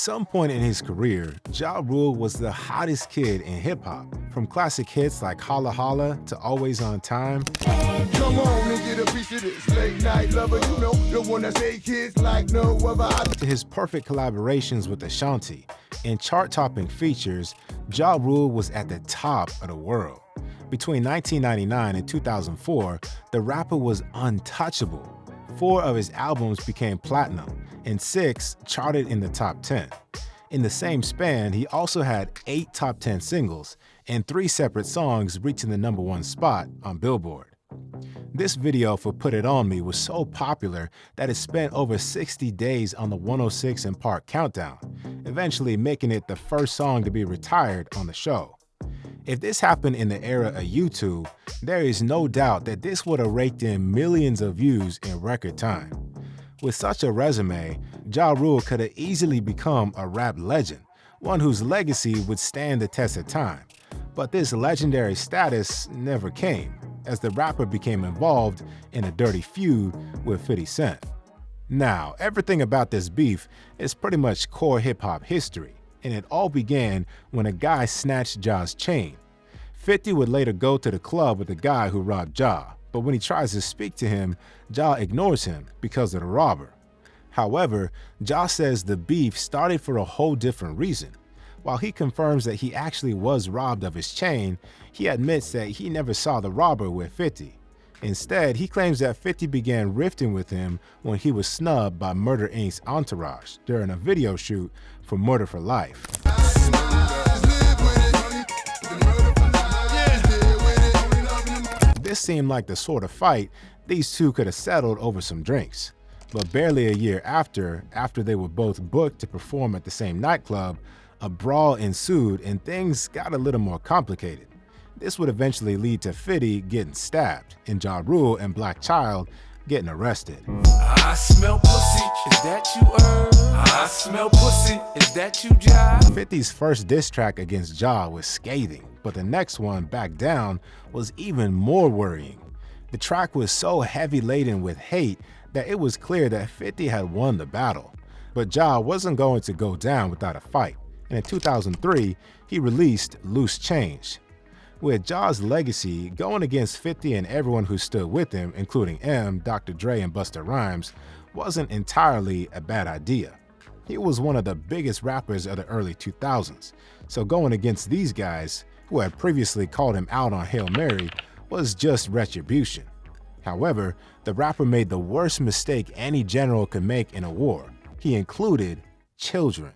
some point in his career, Ja Rule was the hottest kid in hip-hop. From classic hits like Holla Holla to Always on Time, Come on and get a piece of this late night lover, you know, the one that say kids like no other. to his perfect collaborations with Ashanti and chart-topping features, Ja Rule was at the top of the world. Between 1999 and 2004, the rapper was untouchable. 4 of his albums became platinum, and 6 charted in the top 10. In the same span, he also had 8 top 10 singles and 3 separate songs reaching the #1 spot on Billboard. This video for Put It On Me was so popular that it spent over 60 days on the 106 & Park countdown, eventually making it the first song to be retired on the show. If this happened in the era of YouTube, there is no doubt that this would have raked in millions of views in record time. With such a resume, Ja Rule could have easily become a rap legend, one whose legacy would stand the test of time. But this legendary status never came, as the rapper became involved in a dirty feud with 50 Cent. Now, everything about this beef is pretty much core hip-hop history, and it all began when a guy snatched Ja's chain. 50 would later go to the club with the guy who robbed Ja, but when he tries to speak to him, Ja ignores him because of the robber. However, Ja says the beef started for a whole different reason. While he confirms that he actually was robbed of his chain, he admits that he never saw the robber with 50. Instead, he claims that 50 began rifting with him when he was snubbed by Murder Inc.'s entourage during a video shoot for Murder for Life. This seemed like the sort of fight these two could have settled over some drinks. But barely a year after they were both booked to perform at the same nightclub, a brawl ensued and things got a little more complicated. This would eventually lead to 50 getting stabbed and Ja Rule and Black Child getting arrested. I smell pussy, is that you, I smell pussy, is that you, Ja? 50's first diss track against Ja was scathing, but the next one, Back Down, was even more worrying. The track was so heavy laden with hate that it was clear that 50 had won the battle. But Ja wasn't going to go down without a fight, and in 2003, he released Loose Change. With Ja's legacy, going against 50 and everyone who stood with him, including M, Dr. Dre, and Busta Rhymes, wasn't entirely a bad idea. He was one of the biggest rappers of the early 2000s, so going against these guys, who had previously called him out on Hail Mary, was just retribution. However, the rapper made the worst mistake any general could make in a war. He included children.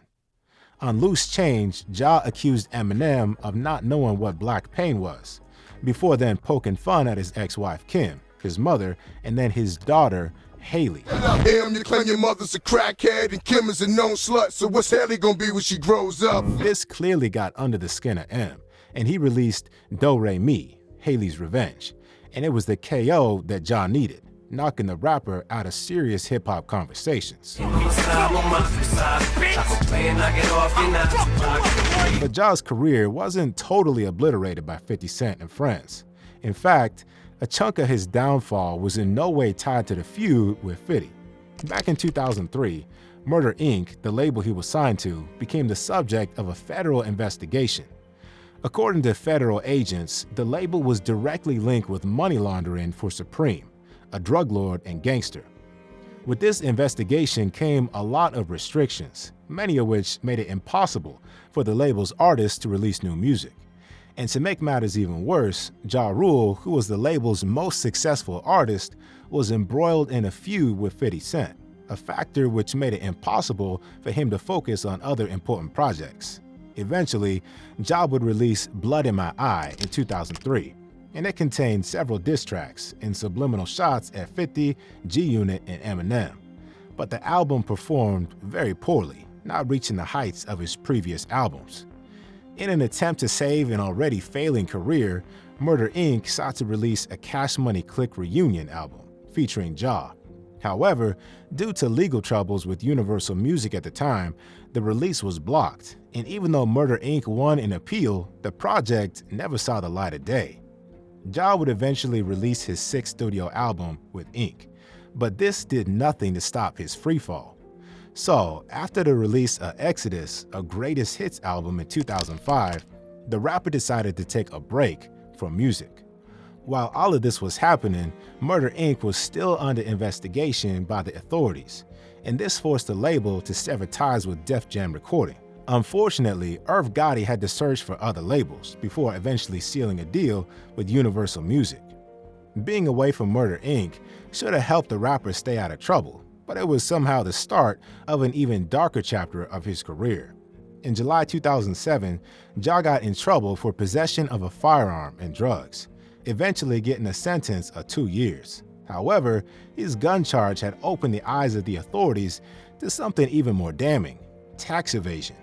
On Loose Change, Ja accused Eminem of not knowing what Black Pain was, before then poking fun at his ex-wife Kim, his mother, and then his daughter Haley. You claim your mother's a crackhead and Kim is a known slut, so what's Haley gonna be when she grows up? This clearly got under the skin of M, and he released Do Re Mi, Haley's Revenge, and it was the KO that Ja needed, knocking the rapper out of serious hip-hop conversations. But Ja's career wasn't totally obliterated by 50 Cent and friends. In fact, a chunk of his downfall was in no way tied to the feud with 50. Back in 2003, Murder Inc., the label he was signed to, became the subject of a federal investigation. According to federal agents, the label was directly linked with money laundering for Supreme, a drug lord and gangster. With this investigation came a lot of restrictions, many of which made it impossible for the label's artists to release new music. And to make matters even worse, Ja Rule, who was the label's most successful artist, was embroiled in a feud with 50 Cent, a factor which made it impossible for him to focus on other important projects. Eventually, Ja would release Blood in My Eye in 2003, and it contained several diss tracks and subliminal shots at 50, G-Unit, and Eminem. But the album performed very poorly, not reaching the heights of his previous albums. In an attempt to save an already failing career, Murder Inc. sought to release a Cash Money Click reunion album featuring Ja. However, due to legal troubles with Universal Music at the time, the release was blocked, and even though Murder Inc. won an appeal, the project never saw the light of day. Ja would eventually release his 6th studio album with Inc., but this did nothing to stop his freefall. So, after the release of Exodus, a greatest hits album in 2005, the rapper decided to take a break from music. While all of this was happening, Murder Inc. was still under investigation by the authorities, and this forced the label to sever ties with Def Jam Recording. Unfortunately, Irv Gotti had to search for other labels before eventually sealing a deal with Universal Music. Being away from Murder Inc. should have helped the rapper stay out of trouble, but it was somehow the start of an even darker chapter of his career. In July 2007, Ja got in trouble for possession of a firearm and drugs, eventually getting a sentence of 2 years. However, his gun charge had opened the eyes of the authorities to something even more damning: tax evasion.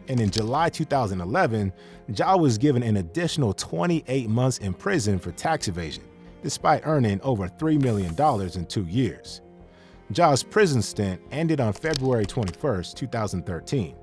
And in July 2011, Ja was given an additional 28 months in prison for tax evasion, despite earning over $3 million in 2 years. Ja's prison stint ended on February 21, 2013,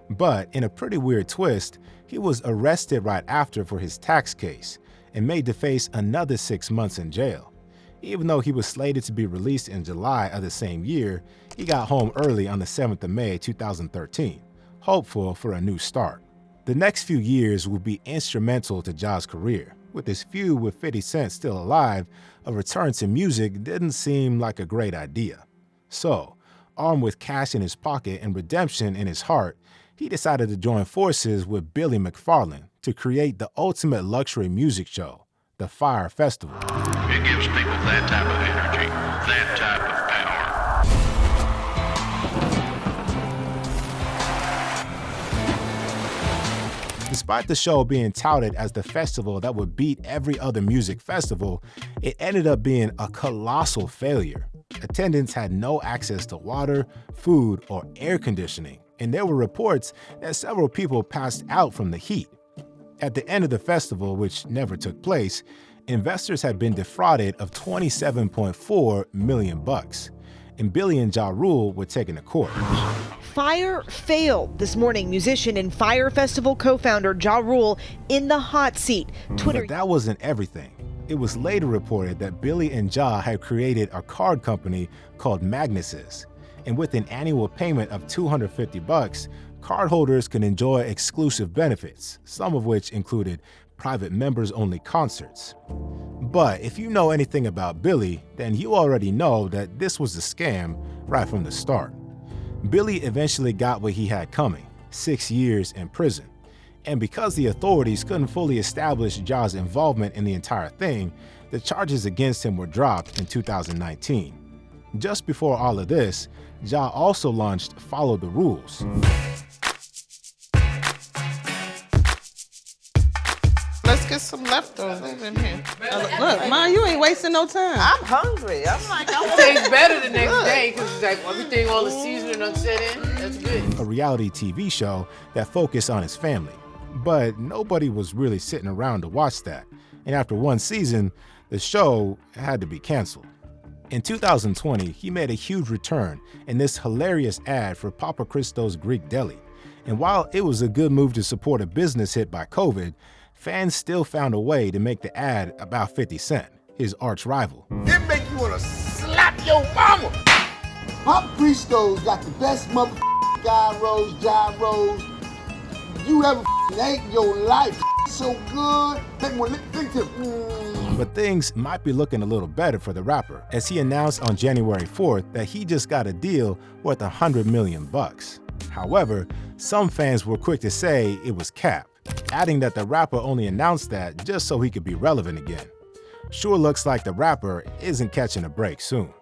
but in a pretty weird twist, he was arrested right after for his tax case and made to face another 6 months in jail. Even though he was slated to be released in July of the same year, he got home early on the 7th of May 2013, hopeful for a new start. The next few years would be instrumental to Ja's career. With his feud with 50 Cent still alive, a return to music didn't seem like a great idea. So, armed with cash in his pocket and redemption in his heart, he decided to join forces with Billy McFarland to create the ultimate luxury music show, the Fyre Festival. It gives people that type of energy, that type of power. Despite the show being touted as the festival that would beat every other music festival, it ended up being a colossal failure. Attendants had no access to water, food, or air conditioning, and there were reports that several people passed out from the heat. At the end of the festival, which never took place, investors had been defrauded of $27.4 million, and Billy and Ja Rule were taken to court. Fyre failed. This morning, musician and Fyre Festival co-founder Ja Rule in the hot seat. But that wasn't everything. It was later reported that Billy and Ja had created a card company called Magnuses, and with an annual payment of $250, cardholders could enjoy exclusive benefits, some of which included private members-only concerts. But if you know anything about Billy, then you already know that this was a scam right from the start. Billy eventually got what he had coming: 6 years in prison. And because the authorities couldn't fully establish Ja's involvement in the entire thing, the charges against him were dropped in 2019. Just before all of this, Ja also launched Follow the Rules. Let's get some leftovers in here. Look, Ma, you ain't wasting no time. I'm hungry. I'm like, It tastes better the next day because it's like everything, all the seasoning done set in. That's good. A reality TV show that focused on his family. But nobody was really sitting around to watch that. And after one season, the show had to be canceled. In 2020, he made a huge return in this hilarious ad for Papa Cristo's Greek Deli. And while it was a good move to support a business hit by COVID, fans still found a way to make the ad about 50 Cent, his arch rival. It make you wanna slap your mama. Papa Cristo's got the best motherfucking gyros you ever ate in your life. So good. Make one think to. But things might be looking a little better for the rapper, as he announced on January 4th that he just got a deal worth $100 million. However, some fans were quick to say it was cap, adding that the rapper only announced that just so he could be relevant again. Sure looks like the rapper isn't catching a break soon.